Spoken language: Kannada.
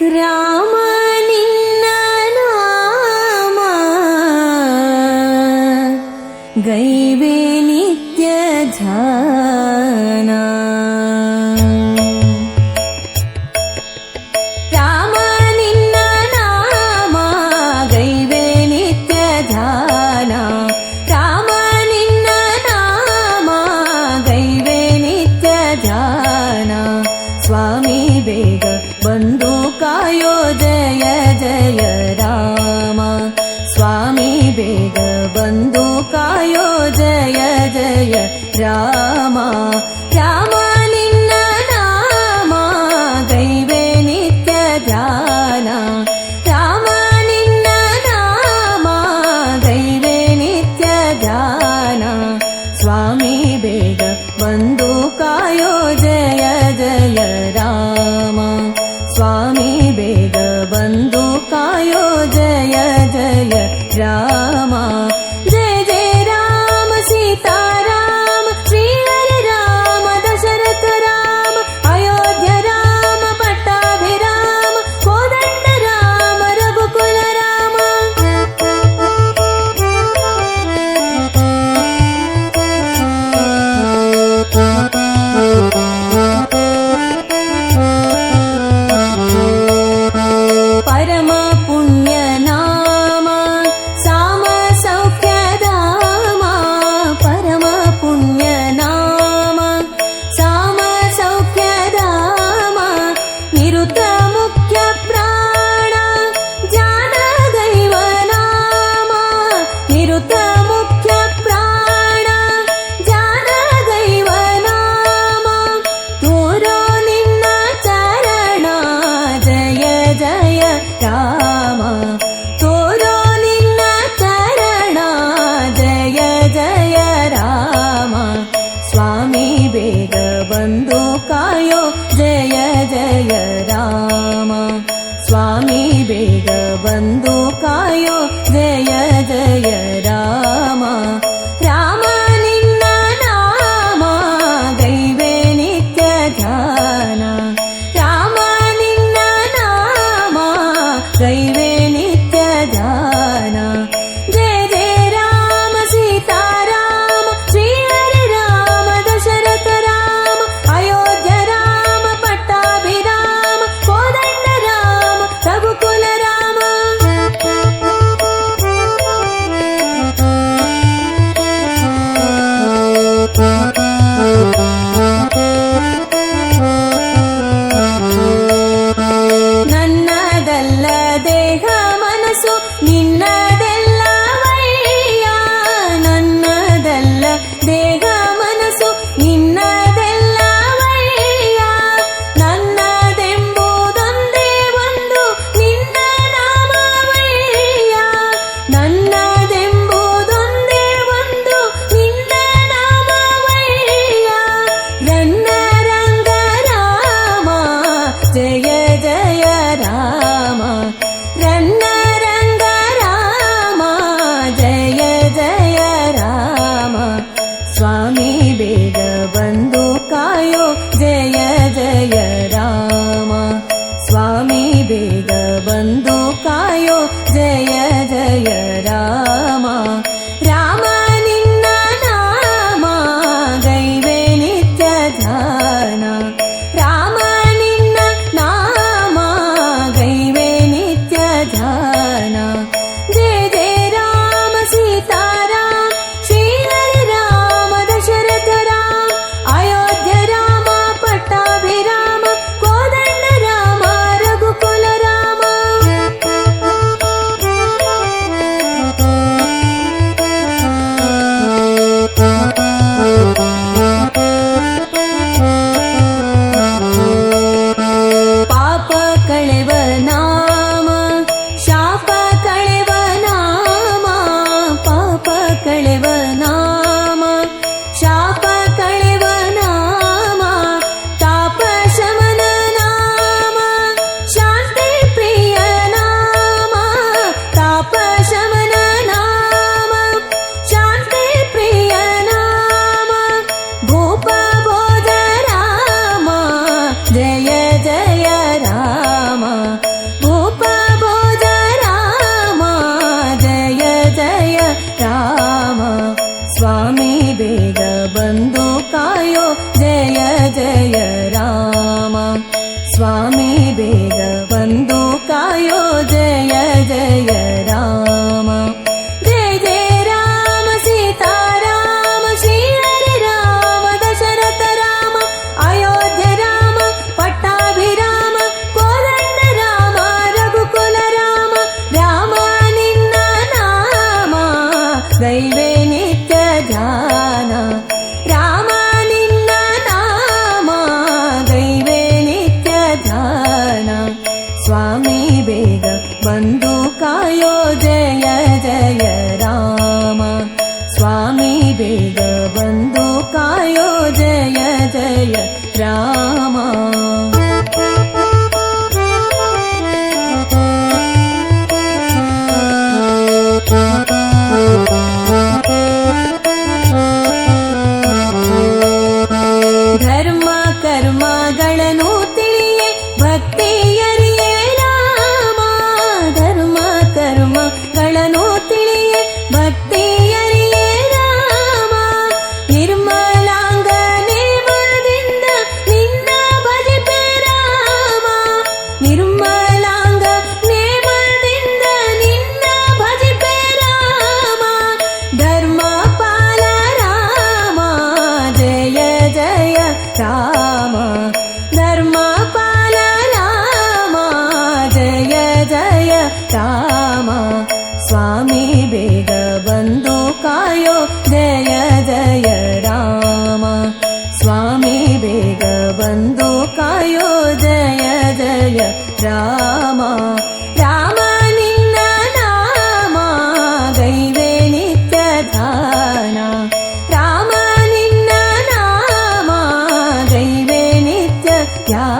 ರಾಮ ನಿನ್ನ ನಾಮ ಗೈವೆ ನಿತ್ಯ ಧ್ಯಾನ. ರಾಮ ನಿನ್ನ ನಾಮ ಗೈವೆ ನಿತ್ಯ ಧ್ಯಾನ. ರಾಮ ನಿನ್ನ ನಾಮ ಗೈವೆ ನಿತ್ಯ ಧ್ಯಾನ. ಸ್ವಾಮಿ ಬೇಗ ಬಂದು ಕಾಯೋ ಜಯ ಜಯ ರಾಮ. ಸ್ವಾಮಿ ಬೇಗ ಬಂದು ಕಾಯೋ ಜಯ ಜಯ ರಾಮ. ರಾಮ ನಿನ್ನ ನಾಮ ಗೈವೆ ನಿತ್ಯ ಧ್ಯಾನ. ರಾಮ ನಿನ್ನ ನಾಮ ಗೈವೆ ನಿತ್ಯ ಧ್ಯಾನ. ಸ್ವಾಮಿ ಬೇಗ ಬಂದು ಕಾಯೋ ಜಯ ಜಯ ರಾಮ. ಸ್ವಾಮಿ ಬೇಗ ಬಂದು ಕಾಯೋ ಜಯ ಜಯ ರಾಮ. ಜಯ ಜಯ ರಾಮ ಸೀತಾರಾಮ ಶ್ರೀ ಹರಿ ರಾಮ ದಶರಥ ರಾಮ ಅಯೋಧ್ಯ ರಾಮ ಪಟ್ಟಾಭಿರಾಮ ಕೋದಂಡ ರಾಮ ರಘುಕುಲ ರಾಮ. ಪರಮ ಪುಣ್ಯ ನಾಮ ಸಾಮ ಸೌಖ್ಯ ಧಾಮ. ಪರಮ ಪುಣ್ಯ ನಾಮ ಸಾಮ ಸೌಖ್ಯ ಧಾಮ. ನಿರುತ ಮುಖ್ಯ ಪ್ರಾಣ ಜಾನ ದೈವ ನಾಮ. ನಿರುತ ಮುಖ್ಯ ಪ್ರಾಣ ಜಾನ ದೈವ ನಾಮ. ತೋರೋ ನಿನ್ನ ಚರಣ ಜಯ ಜಯ ರಾಮ. ತೋರೋ ನಿನ್ನ ಚರಣ ಜಯ ಜಯ ರಾಮ. ಸ್ವಾಮಿ ಬೇಗ ಬಂದು ಕಾಯೋ ಜಯ ಜಯ ರಾಮ. ಸ್ವಾಮಿ ಬೇಗ ಬಂದು ಕಾಯೋ ಜಯ ಜಯ ರಾಮ. ರಾಮ ನಿನ್ನ ನಾಮ ಗೈವೆ ನಿತ್ಯ ಧ್ಯಾನ. ರಾಮ ನಿನ್ನ ನಾಮ ಗೈವೆ ನಿತ್ಯ ಧ್ಯಾನ. ಜಯ ಜಯ ರಾಮ ಸೀತಾರಾಮ ಶ್ರೀ ಹರಿ ರಾಮ ದಶರಥ ರಾಮ ಅಯೋಧ್ಯ ರಾಮ ಪಟ್ಟಾಭಿರಾಮ ಕೋದಂಡ ರಾಮ ರಘುಕುಲ ರಾಮ. ನನ್ನದಲ್ಲ ದೇಹ ಮನಸ್ಸು ನಿನ್ನದೆಲ್ಲವಯ್ಯ. ನನ್ನದಲ್ಲ ದೇಹ ಮನಸ್ಸು ನಿನ್ನದೆಲ್ಲವಯ್ಯ. ನನ್ನದೆಂಬುದೊಂದೇ ಒಂದು ನಿನ್ನ ನಾಮವಯ್ಯ. ನನ್ನದೆಂಬುದೊಂದೇ ಒಂದು ನಿನ್ನ ನಾಮವಯ್ಯ. ರನ್ನ ರಂಗ ರಾಮ ಜಯ ಜಯ ರಾಮ. ರನ್ನ ರಂಗ ರಾಮ ಜಯ ಜಯ ರಾಮ. ಸ್ವಾಮಿ ಬೇಗ ಬಂದು ಕಾಯೋ ಜಯ ಜಯ ರಾಮ. ಸ್ವಾಮಿ ಬೇಗ ಬಂದು ಕಾಯೋ ಜಯ ಜಯ ರಾಮ. ರಾಮ ನಿನ್ನ ನಾಮ ಗೈವೆ ನಿತ್ಯ ಧ್ಯಾನ. ರಾಮ ನಿನ್ನ ನಾಮ ಗೈವೆ ನಿತ್ಯ ಧ್ಯಾನ. ಜಯ ಜಯ ರಾಮ ಸೀತಾರಾಮ ಶ್ರೀ ಹರಿ ರಾಮ ದಶರಥ ರಾಮ ಅಯೋಧ್ಯ ರಾಮ ಪಟ್ಟಾಭಿರಾಮ ಕೋದಂಡ ರಾಮ ರಘುಕುಲ ರಾಮ. ಕಾಯೋ ಜಯ ಜಯ ರಾಮ ಸ್ವಾಮಿ ಬೇಗ ಬಂದು ಕಾಯೋ ಜಯ ಜಯ ರಾಮ ಜಯ ಜಯ ರಾಮ ಸೀತಾರಾಮ ಶ್ರೀ ಹರಿ ರಾಮ ದಶರಥ ರಾಮ ಅಯೋಧ್ಯ ರಾಮ ಪಟ್ಟಾಭಿರಾಮ ಕೋದಂಡ ರಾಮ ರಘುಕುಲ ರಾಮ ರಾಮ ನಿನ್ನ ನಾಮ ದೈವೇ ನಿತ್ಯ ಧ್ಯಾನ ರಾಮ ನಿನ್ನ ನಾಮ ದೈವೇ ನಿತ್ಯ ಧ್ಯಾನ ಸ್ವಾಮಿ ಬೇಗ ಬಂದು ಕಾಯೋ ಜಯ ಜಯ ರಾಮ ಸ್ವಾಮಿ ಬೇಗ ಬಂದು ಕಾಯೋ ಜಯ ಜಯ ರಾಮ ಧರ್ಮ ಕರ್ಮಗಳನ್ನು ತಿಳಿಯೇ ಭಕ್ತಿಯರಿಯೇ ರಾಮ ಧರ್ಮ ಕರ್ಮಗಳನ್ನು ತಿಳಿಯೇ ಭಕ್ತಿಯರಿಯೇ ರಾಮ ನಿರ್ಮಲಾಂಗ ನೇಮದಿಂದ ನಿನ್ನ ಭಜಿಪೆ ರಾಮ ನಿರ್ಮಲಾಂಗ ನೇಮದಿಂದ ನಿನ್ನ ಭಜಿಪೆ ರಾಮ ಧರ್ಮ ಪಾಲ ರಾಮ ಜಯ ಜಯ ರಾಮ ಧರ್ಮ ಪಾಲ ರಾಮ ಜಯ ಜಯ ರಾಮ ಸ್ವಾಮಿ ಬೇಗ ಬಂದು ಕಾಯೋ ಜಯ ಜಯ ರಾಮ ಸ್ವಾಮಿ ಬೇಗ ಬಂದು ಕಾಯೋ ಜಯ ಜಯ ರಾಮ ರಾಮ ನಿನ್ನ ನಾಮ ದೈವೇ ನಿತ್ಯ ಧ್ಯಾನ ರಾಮ ನಿನ್ನ ನಾಮ ದೈವೇ ನಿತ್ಯ ಧ್ಯಾನ